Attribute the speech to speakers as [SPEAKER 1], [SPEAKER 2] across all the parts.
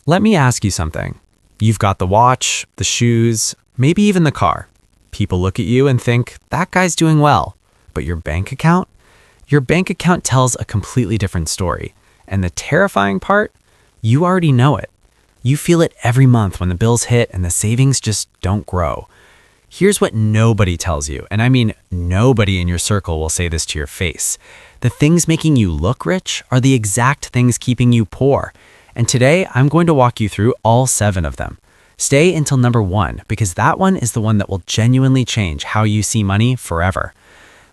[SPEAKER 1] Let me ask you something. You've got the watch, the shoes, maybe even the car. People look at you and think, that guy's doing well. But your bank account? Your bank account tells a completely different story. And the terrifying part? You already know it. You feel it every month when the bills hit and the savings just don't grow. Here's what nobody tells you, and I mean nobody in your circle will say this to your face. The things making you look rich are the exact things keeping you poor. And today, I'm going to walk you through all 7 of them. Stay until number 1, because that one is the one that will genuinely change how you see money forever.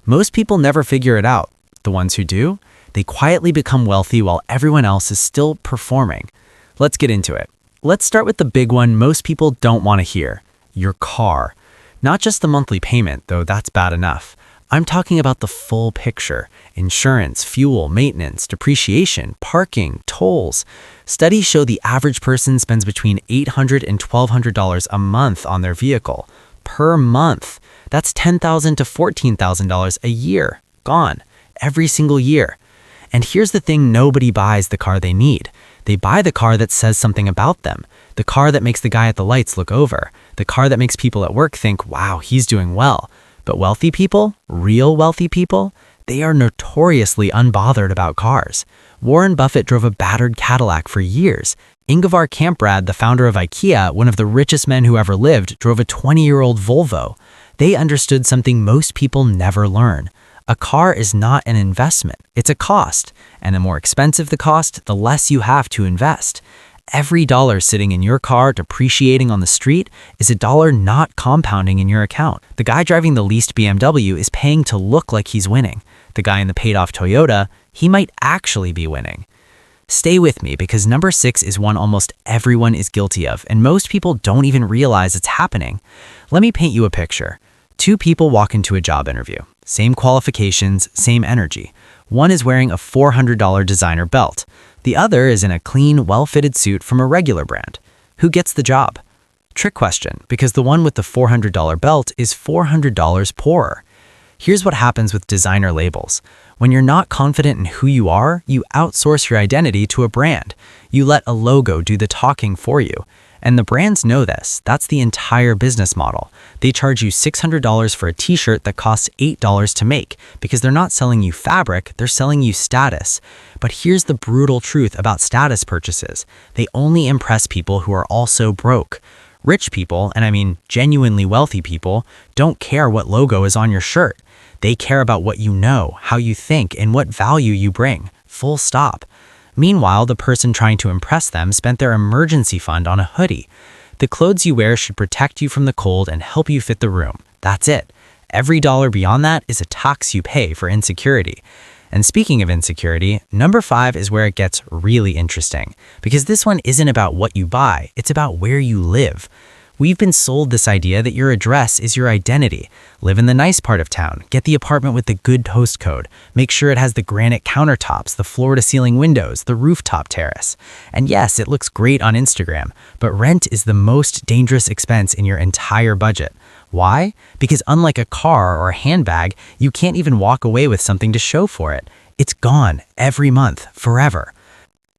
[SPEAKER 1] Most people never figure it out. The ones who do, they quietly become wealthy while everyone else is still performing. Let's get into it. Let's start with the big one most people don't want to hear, your car. Not just the monthly payment, though that's bad enough. I'm talking about the full picture: insurance, fuel, maintenance, depreciation, parking, tolls. Studies show the average person spends between $800 and $1,200 a month on their vehicle. Per month. That's $10,000 to $14,000 a year. Gone. Every single year. And here's the thing: nobody buys the car they need. They buy the car that says something about them. The car that makes the guy at the lights look over. The car that makes people at work think, wow, he's doing well. But wealthy people, real wealthy people, they are notoriously unbothered about cars. Warren Buffett drove a battered Cadillac for years. Ingvar Kamprad, the founder of IKEA, one of the richest men who ever lived, drove a 20-year-old Volvo. They understood something most people never learn. A car is not an investment, it's a cost. And the more expensive the cost, the less you have to invest. Every dollar sitting in your car depreciating on the street is a dollar not compounding in your account. The guy driving the leased BMW is paying to look like he's winning. The guy in the paid-off Toyota, he might actually be winning. Stay with me, because number 6 is one almost everyone is guilty of, and most people don't even realize it's happening. Let me paint you a picture. 2 people walk into a job interview. Same qualifications, same energy. One is wearing a $400 designer belt. The other is in a clean, well-fitted suit from a regular brand. Who gets the job? Trick question, because the one with the $400 belt is $400 poorer. Here's what happens with designer labels. When you're not confident in who you are, you outsource your identity to a brand. You let a logo do the talking for you. And the brands know this. That's the entire business model. They charge you $600 for a t-shirt that costs $8 to make, because they're not selling you fabric, they're selling you status. But here's the brutal truth about status purchases. They only impress people who are also broke. Rich people, and I mean genuinely wealthy people, don't care what logo is on your shirt. They care about what you know, how you think, and what value you bring. Full stop. Meanwhile, the person trying to impress them spent their emergency fund on a hoodie. The clothes you wear should protect you from the cold and help you fit the room. That's it. Every dollar beyond that is a tax you pay for insecurity. And speaking of insecurity, number 5 is where it gets really interesting. Because this one isn't about what you buy, it's about where you live. We've been sold this idea that your address is your identity. Live in the nice part of town, get the apartment with the good postcode, make sure it has the granite countertops, the floor-to-ceiling windows, the rooftop terrace. And yes, it looks great on Instagram, but rent is the most dangerous expense in your entire budget. Why? Because unlike a car or a handbag, you can't even walk away with something to show for it. It's gone every month, forever.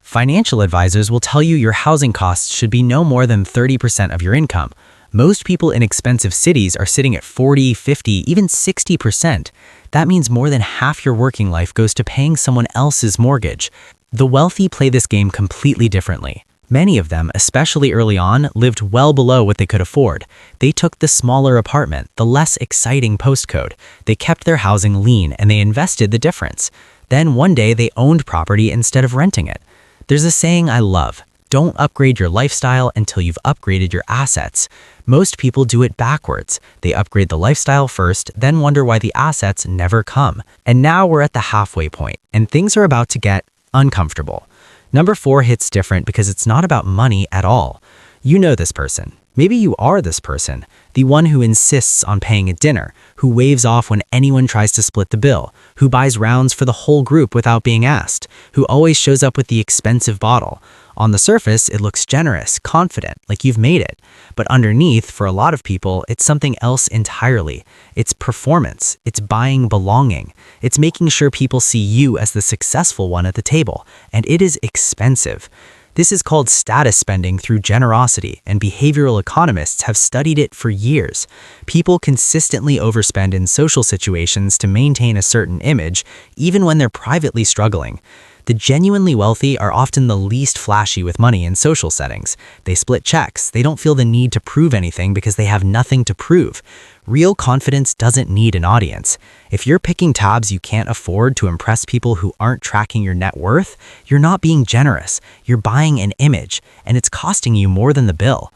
[SPEAKER 1] Financial advisors will tell you your housing costs should be no more than 30% of your income. Most people in expensive cities are sitting at 40, 50, even 60%. That means more than half your working life goes to paying someone else's mortgage. The wealthy play this game completely differently. Many of them, especially early on, lived well below what they could afford. They took the smaller apartment, the less exciting postcode. They kept their housing lean and they invested the difference. Then one day they owned property instead of renting it. There's a saying I love: don't upgrade your lifestyle until you've upgraded your assets. Most people do it backwards. They upgrade the lifestyle first, then wonder why the assets never come. And now we're at the halfway point, and things are about to get uncomfortable. Number 4 hits different because it's not about money at all. You know this person. Maybe you are this person, the one who insists on paying a dinner, who waves off when anyone tries to split the bill, who buys rounds for the whole group without being asked, who always shows up with the expensive bottle. On the surface, it looks generous, confident, like you've made it. But underneath, for a lot of people, it's something else entirely. It's performance. It's buying belonging. It's making sure people see you as the successful one at the table. And it is expensive. This is called status spending through generosity, and behavioral economists have studied it for years. People consistently overspend in social situations to maintain a certain image, even when they're privately struggling. The genuinely wealthy are often the least flashy with money in social settings. They split checks. They don't feel the need to prove anything because they have nothing to prove. Real confidence doesn't need an audience. If you're picking tabs you can't afford to impress people who aren't tracking your net worth, you're not being generous. You're buying an image, and it's costing you more than the bill.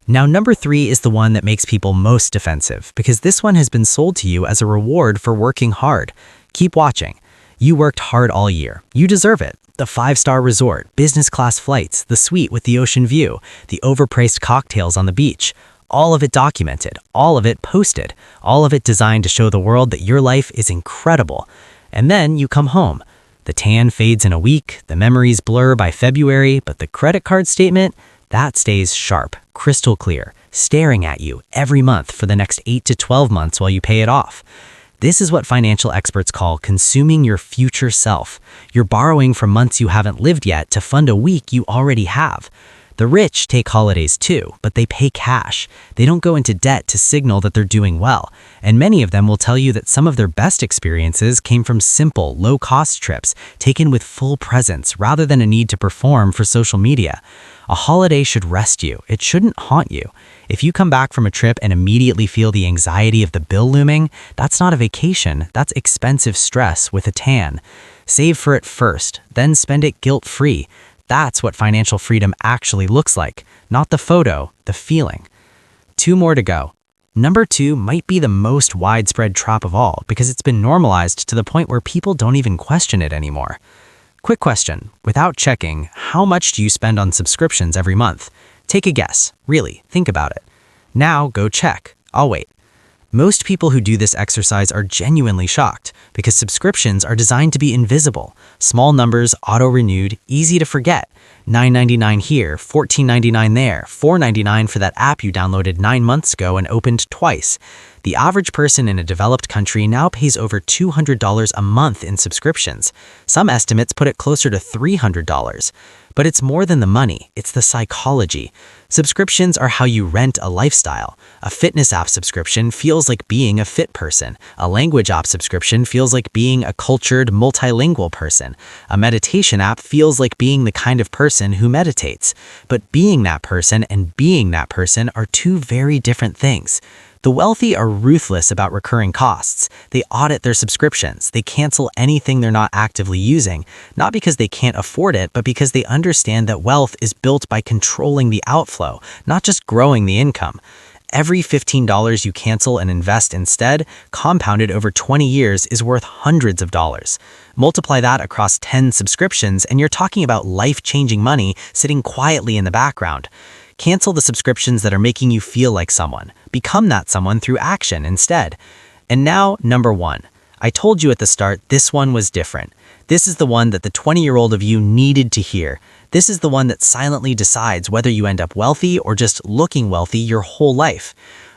[SPEAKER 1] Now, number 3 is the one that makes people most defensive, because this one has been sold to you as a reward for working hard. Keep watching. You worked hard all year. You deserve it. The 5-star resort, business class flights, the suite with the ocean view, the overpriced cocktails on the beach. All of it documented, all of it posted, all of it designed to show the world that your life is incredible. And then you come home. The tan fades in a week, the memories blur by February, but the credit card statement, that stays sharp, crystal clear, staring at you every month for the next 8 to 12 months while you pay it off. This is what financial experts call consuming your future self. You're borrowing from months you haven't lived yet to fund a week you already have. The rich take holidays too, but they pay cash. They don't go into debt to signal that they're doing well. And many of them will tell you that some of their best experiences came from simple, low-cost trips taken with full presence rather than a need to perform for social media. A holiday should rest you. It shouldn't haunt you. If you come back from a trip and immediately feel the anxiety of the bill looming, that's not a vacation. That's expensive stress with a tan. Save for it first, then spend it guilt-free. That's what financial freedom actually looks like, not the photo, the feeling. 2 more to go. Number 2 might be the most widespread trap of all because it's been normalized to the point where people don't even question it anymore. Quick question, without checking, how much do you spend on subscriptions every month? Take a guess, really, think about it. Now go check, I'll wait. Most people who do this exercise are genuinely shocked because subscriptions are designed to be invisible. Small numbers, auto-renewed, easy to forget. $9.99 here, $14.99 there, $4.99 for that app you downloaded 9 months ago and opened twice. The average person in a developed country now pays over $200 a month in subscriptions. Some estimates put it closer to $300. But it's more than the money, it's the psychology. Subscriptions are how you rent a lifestyle. A fitness app subscription feels like being a fit person. A language app subscription feels like being a cultured, multilingual person. A meditation app feels like being the kind of person who meditates. But being that person and being that person are 2 very different things. The wealthy are ruthless about recurring costs. They audit their subscriptions. They cancel anything they're not actively using, not because they can't afford it, but because they understand that wealth is built by controlling the outflow, not just growing the income. Every $15 you cancel and invest instead, compounded over 20 years, is worth hundreds of dollars. Multiply that across 10 subscriptions, and you're talking about life-changing money sitting quietly in the background. Cancel the subscriptions that are making you feel like someone. Become that someone through action instead. And now, number 1. I told you at the start this one was different. This is the one that the 20-year-old of you needed to hear. This is the one that silently decides whether you end up wealthy or just looking wealthy your whole life.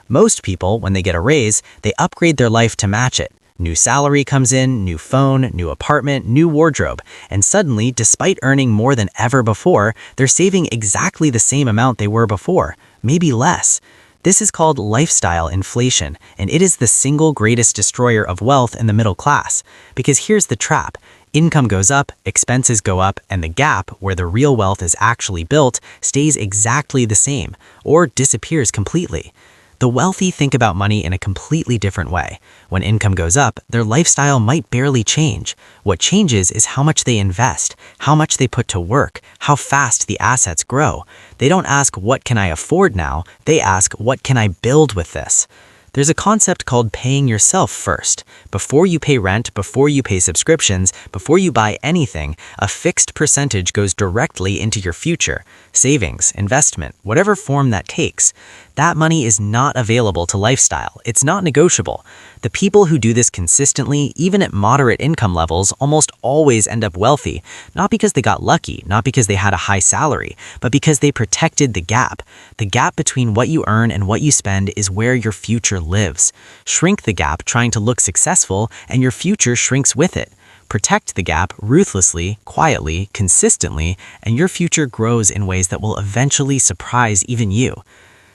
[SPEAKER 1] Most people, when they get a raise, they upgrade their life to match it. New salary comes in, new phone, new apartment, new wardrobe, and suddenly, despite earning more than ever before, they're saving exactly the same amount they were before, maybe less. This is called lifestyle inflation, and it is the single greatest destroyer of wealth in the middle class. Because here's the trap. Income goes up, expenses go up, and the gap, where the real wealth is actually built, stays exactly the same, or disappears completely. The wealthy think about money in a completely different way. When income goes up, their lifestyle might barely change. What changes is how much they invest, how much they put to work, how fast the assets grow. They don't ask, what can I afford now? They ask, what can I build with this? There's a concept called paying yourself first. Before you pay rent, before you pay subscriptions, before you buy anything, a fixed percentage goes directly into your future. Savings, investment, whatever form that takes. That money is not available to lifestyle. It's not negotiable. The people who do this consistently, even at moderate income levels, almost always end up wealthy, not because they got lucky, not because they had a high salary, but because they protected the gap. The gap between what you earn and what you spend is where your future lives. Shrink the gap trying to look successful, and your future shrinks with it. Protect the gap ruthlessly, quietly, consistently, and your future grows in ways that will eventually surprise even you.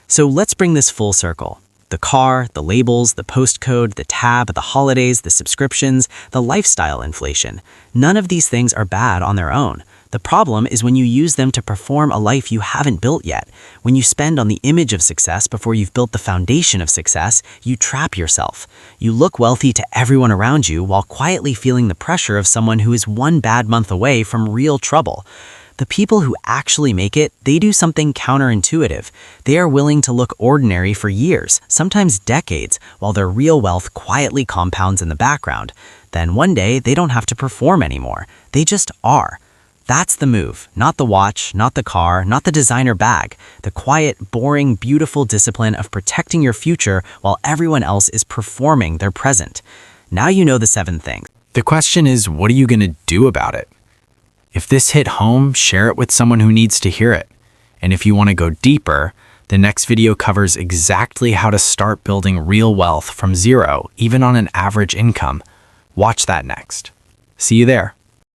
[SPEAKER 1] So let's bring this full circle. The car, the labels, the postcode, the tab, the holidays, the subscriptions, the lifestyle inflation. None of these things are bad on their own. The problem is when you use them to perform a life you haven't built yet. When you spend on the image of success before you've built the foundation of success, you trap yourself. You look wealthy to everyone around you while quietly feeling the pressure of someone who is one bad month away from real trouble. The people who actually make it, they do something counterintuitive. They are willing to look ordinary for years, sometimes decades, while their real wealth quietly compounds in the background. Then one day, they don't have to perform anymore. They just are. That's the move. Not the watch, not the car, not the designer bag. The quiet, boring, beautiful discipline of protecting your future while everyone else is performing their present. Now you know the 7 things.
[SPEAKER 2] The question is, what are you going to do about it? If this hit home, share it with someone who needs to hear it. And if you want to go deeper, the next video covers exactly how to start building real wealth from zero, even on an average income. Watch that next. See you there.